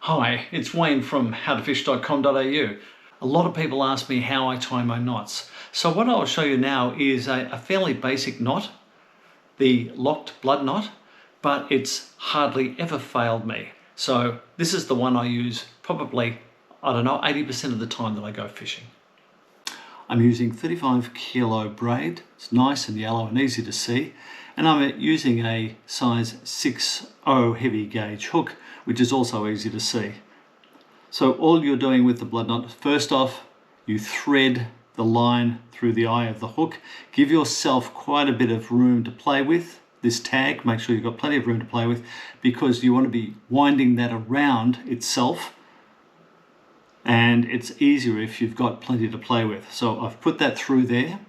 Hi, it's Wayne from howtofish.com.au. A lot of people ask me how I tie my knots. So what I'll show you now is a fairly basic knot, the locked blood knot, but it's hardly ever failed me. So this is the one I use probably, 80% of the time that I go fishing. I'm using 35 kilo braid. It's nice and yellow and easy to see. And I'm using a size 6.0 heavy gauge hook, which is also easy to see. So all you're doing with the blood knot, first off, you thread the line through the eye of the hook. Give yourself quite a bit of room to play with. This tag, make sure you've got plenty of room to play with, because you want to be winding that around itself. And it's easier if you've got plenty to play with. So I've put that through there,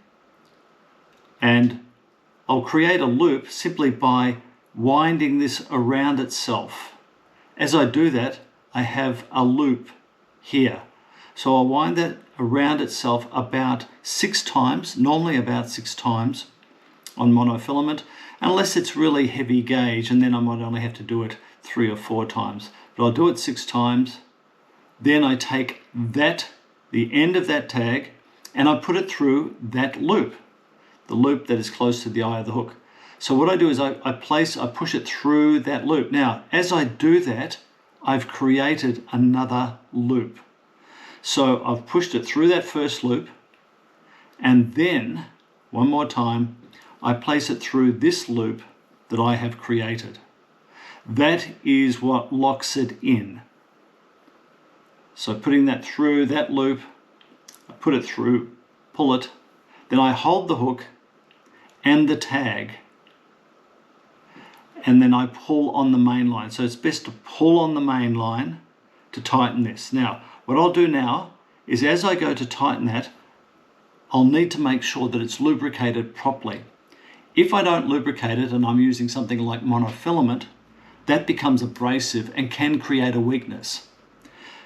and I'll create a loop simply by winding this around itself. As I do that, I have a loop here. So I'll wind that around itself about 6 times, normally about 6 times on monofilament, unless it's really heavy gauge, and then I might only have to do it 3 or 4 times. But I'll do it 6 times. Then I take the end of that tag, and I put it through that loop, the loop that is close to the eye of the hook. So what I do is I push it through that loop. Now, as I do that, I've created another loop. So I've pushed it through that first loop, and then, one more time, I place it through this loop that I have created. That is what locks it in. So putting that through that loop, I put it through, pull it, then I hold the hook and the tag, and then I pull on the main line. So it's best to pull on the main line to tighten this. Now, what I'll do now is, as I go to tighten that, I'll need to make sure that it's lubricated properly. If I don't lubricate it and I'm using something like monofilament, that becomes abrasive and can create a weakness.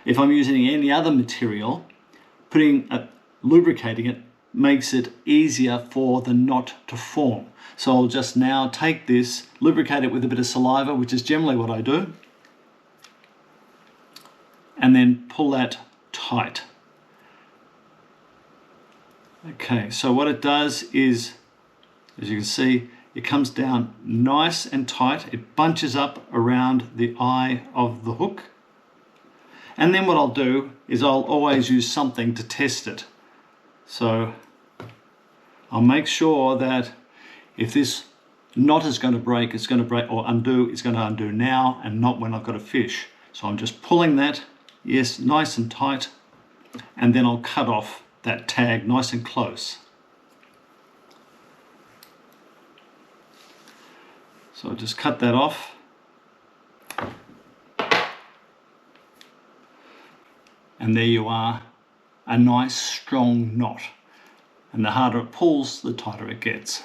If I'm using any other material, lubricating it makes it easier for the knot to form. So I'll just now take this, lubricate it with a bit of saliva, which is generally what I do, and then pull that tight. Okay, so what it does is, as you can see, it comes down nice and tight. It bunches up around the eye of the hook. And then what I'll do is I'll always use something to test it. So I'll make sure that if this knot is going to break, it's going to break, or undo, it's going to undo now and not when I've got a fish. So I'm just pulling that, yes, nice and tight, and then I'll cut off that tag nice and close. So I'll just cut that off. And there you are, a nice strong knot. And the harder it pulls, the tighter it gets.